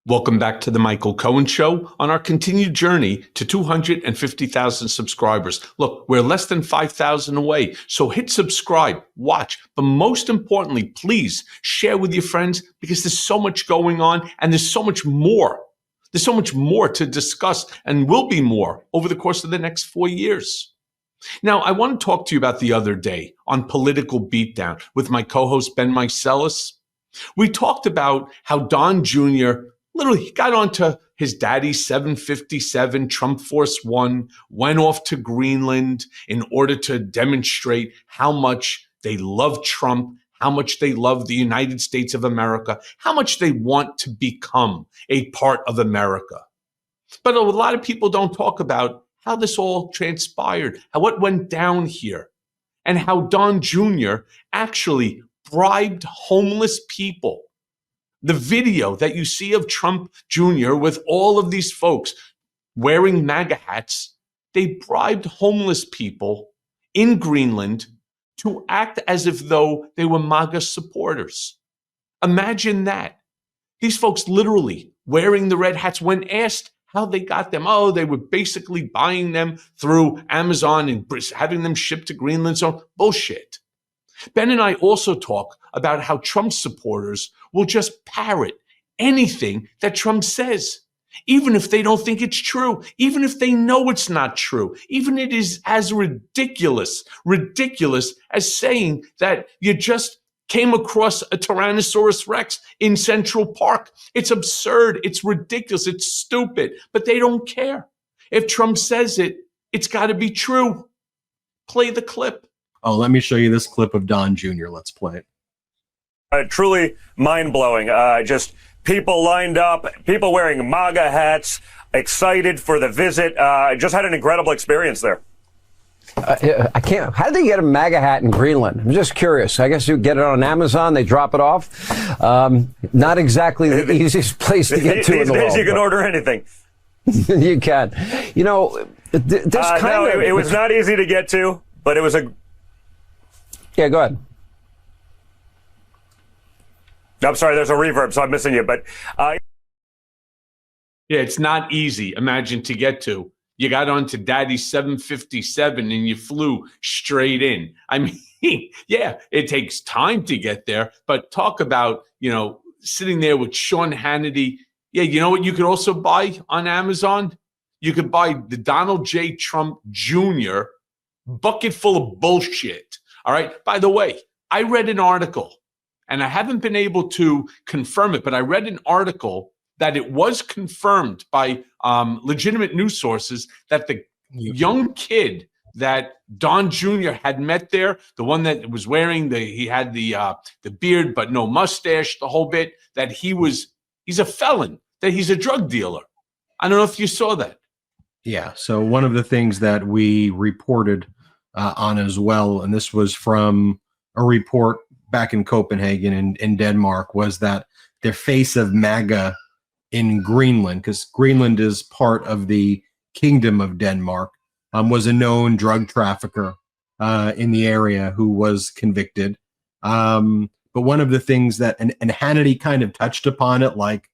Welcome back to the Michael Cohen Show on our continued journey to 250,000 subscribers. Look, we're less than 5,000 away, so hit subscribe, watch, but most importantly, please share with your friends because there's so much going on and there's so much more. There's so much more to discuss and will be more over the course of the next 4 years. Now, I want to talk to you about the other day on Political Beatdown with my co-host Ben Meiselas. We talked about how Don Jr. literally got onto his daddy's 757 Trump Force One, went off to Greenland in order to demonstrate how much they love Trump, how much they love the United States of America, how much they want to become a part of America. But a lot of people don't talk about how this all transpired, how what went down here, and how Don Jr. actually bribed homeless people. The video that you see of Trump Jr. with all of these folks wearing MAGA hats, they bribed homeless people in Greenland to act as if though they were MAGA supporters. Imagine that. These folks literally wearing the red hats, when asked how they got them, oh, they were basically buying them through Amazon and having them shipped to Greenland. So bullshit. Ben and I also talk about how Trump supporters will just parrot anything that Trump says, even if they don't think it's true, even if they know it's not true, even it is as ridiculous as saying that you just came across a Tyrannosaurus Rex in Central Park. It's absurd. It's ridiculous. It's stupid, but they don't care. If Trump says it, it's got to be true. Play the clip. Oh, let me show you this clip of Don Jr. Let's play it. Truly mind-blowing. Just people lined up, people wearing MAGA hats, excited for the visit. Just had an incredible experience there. I can't. How did they get a MAGA hat in Greenland? I'm just curious. I guess you get it on Amazon. They drop it off. Not exactly the easiest place to get to in the world. These days you can order anything. You can. You know, it was not easy to get to, but it was a... Yeah, go ahead. I'm sorry, there's a reverb, so I'm missing you. But yeah, it's not easy. Imagine to get to. You got onto Daddy's 757 and you flew straight in. I mean, yeah, it takes time to get there. But talk about, sitting there with Sean Hannity. Yeah, you know what you could also buy on Amazon? You could buy the Donald J. Trump Jr. bucket full of bullshit. All right. By the way, I read an article, and I haven't been able to confirm it, but I read an article that it was confirmed by legitimate news sources that the young kid that Don Jr. had met there, the one that was wearing he had the beard but no mustache, the whole bit, that he's a felon, that he's a drug dealer. I don't know if you saw that. Yeah. So one of the things that we reported on as well, and this was from a report back in Copenhagen in Denmark, was that the face of MAGA in Greenland, because Greenland is part of the Kingdom of Denmark, was a known drug trafficker in the area who was convicted. But one of the things that, and Hannity kind of touched upon it, like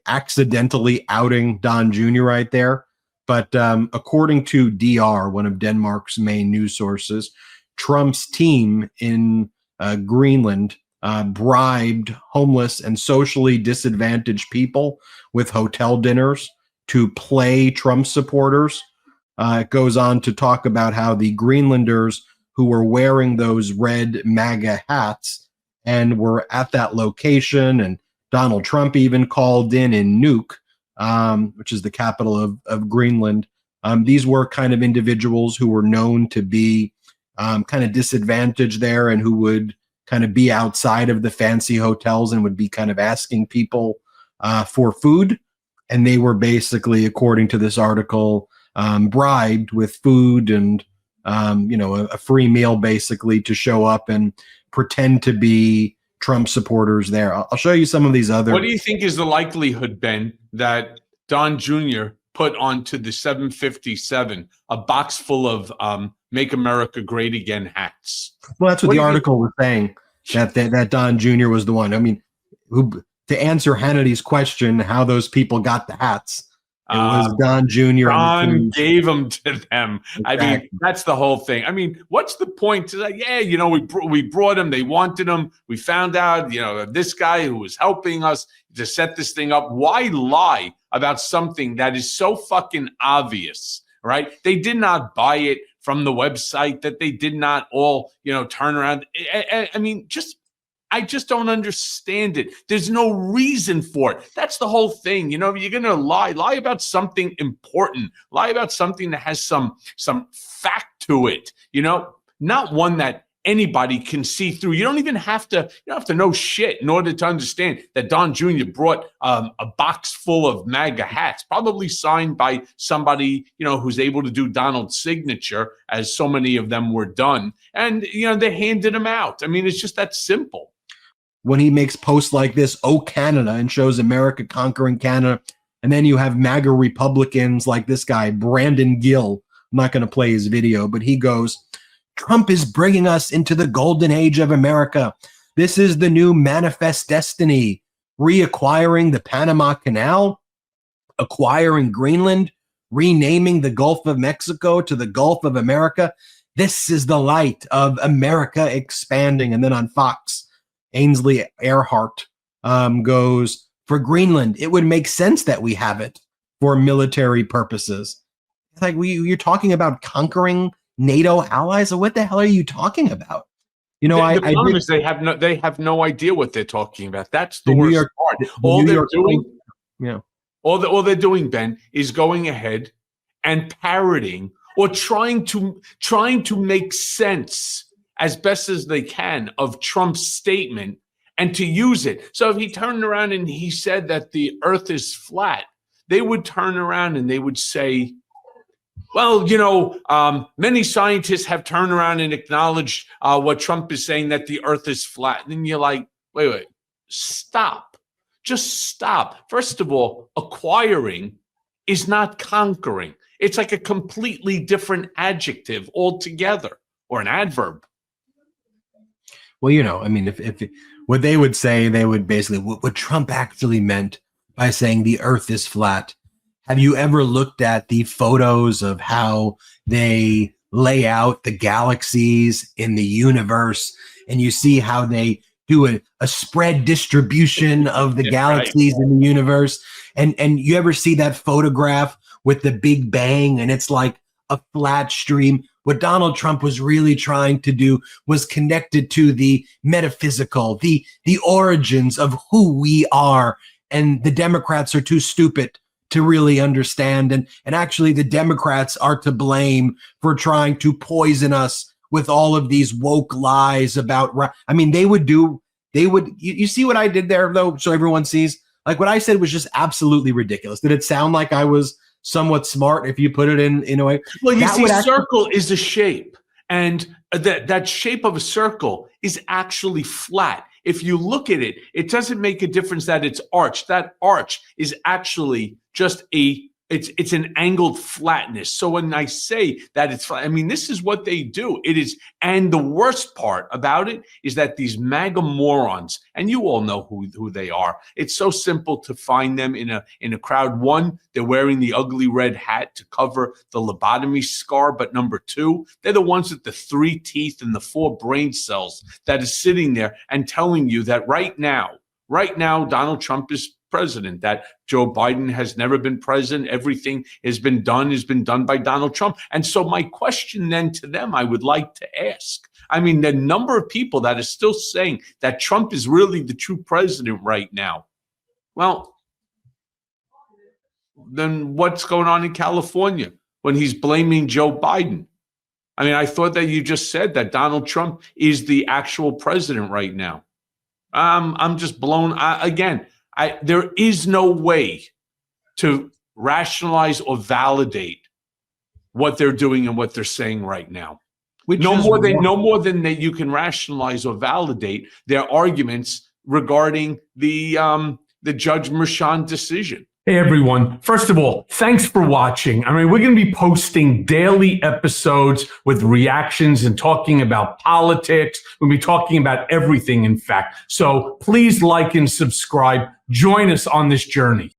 accidentally outing Don Jr. right there. But according to DR, one of Denmark's main news sources, Trump's team in Greenland bribed homeless and socially disadvantaged people with hotel dinners to play Trump supporters. It goes on to talk about how the Greenlanders who were wearing those red MAGA hats and were at that location, and Donald Trump even called in Nuuk, which is the capital of Greenland. These were kind of individuals who were known to be kind of disadvantaged there and who would kind of be outside of the fancy hotels and would be kind of asking people for food. And they were basically, according to this article, bribed with food and, a free meal basically to show up and pretend to be Trump supporters there. I'll show you some of these other. What do you think is the likelihood, Ben, that Don Jr. put onto the 757 a box full of Make America Great Again hats? Well, that's what the article was saying, that Don Jr. was the one. I mean, to answer Hannity's question, how those people got the hats. It was Don Jr. Don gave them to them. Exactly. I mean, that's the whole thing. I mean, what's the point? To like, yeah, you know, we brought them. They wanted them. We found out, you know, this guy who was helping us to set this thing up. Why lie about something that is so fucking obvious, right? They did not buy it from the website. That they did not all, you know, turn around. I mean, I just don't understand it. There's no reason for it. That's the whole thing. You know, you're going to lie about something important, lie about something that has some fact to it, you know, not one that anybody can see through. You don't even have to, you don't have to know shit in order to understand that Don Jr. brought a box full of MAGA hats, probably signed by somebody, you know, who's able to do Donald's signature, as so many of them were done. And, you know, they handed them out. I mean, it's just that simple. When he makes posts like this, "Oh, Canada," and shows America conquering Canada. And then you have MAGA Republicans like this guy, Brandon Gill. I'm not going to play his video, but he goes, "Trump is bringing us into the golden age of America. This is the new manifest destiny. Reacquiring the Panama Canal, acquiring Greenland, renaming the Gulf of Mexico to the Gulf of America. This is the light of America expanding." And then on Fox, Ainsley Earhart goes, "For Greenland, it would make sense that we have it for military purposes." It's like, you're talking about conquering NATO allies? Or what the hell are you talking about? You know, the problem is they have no idea what they're talking about. That's the worst part. All they're doing, Ben, is going ahead and parroting or trying to make sense as best as they can of Trump's statement and to use it. So if he turned around and he said that the earth is flat, they would turn around and they would say, well, you know, many scientists have turned around and acknowledged what Trump is saying, that the earth is flat. And then you're like, wait, stop. Just stop. First of all, acquiring is not conquering. It's like a completely different adjective altogether, or an adverb. Well, you know, I mean, if what they would say, they would basically, what Trump actually meant by saying the earth is flat. Have you ever looked at the photos of how they lay out the galaxies in the universe, and you see how they do a spread distribution of the galaxies in the universe? And you ever see that photograph with the Big Bang, and it's like a flat stream? What Donald Trump was really trying to do was connected to the metaphysical, the origins of who we are. And the Democrats are too stupid to really understand. And actually, the Democrats are to blame for trying to poison us with all of these woke lies about, I mean, you see what I did there, though, so everyone sees? Like, what I said was just absolutely ridiculous. Did it sound like I was somewhat smart if you put it in a way? Well, you see, circle is a shape, and that shape of a circle is actually flat. If you look at it, it doesn't make a difference that it's arched. That arch is actually just it's an angled flatness. So when I say that it's flat, I mean, this is what they do. It is, and the worst part about it is that these MAGA morons, and you all know who they are. It's so simple to find them in a crowd. One, they're wearing the ugly red hat to cover the lobotomy scar. But number two, they're the ones with the 3 teeth and the 4 brain cells that is sitting there and telling you that right now, Donald Trump is president, that Joe Biden has never been president. Everything has been done by Donald Trump. And so my question then to them, I would like to ask, I mean, the number of people that are still saying that Trump is really the true president right now. Well, then what's going on in California when he's blaming Joe Biden? I mean, I thought that you just said that Donald Trump is the actual president right now. I'm just blown. There is no way to rationalize or validate what they're doing and what they're saying right now. No more than that you can rationalize or validate their arguments regarding the Judge Merchan decision. Hey everyone. First of all, thanks for watching. I mean, we're going to be posting daily episodes with reactions and talking about politics. We'll be talking about everything, in fact. So please like and subscribe. Join us on this journey.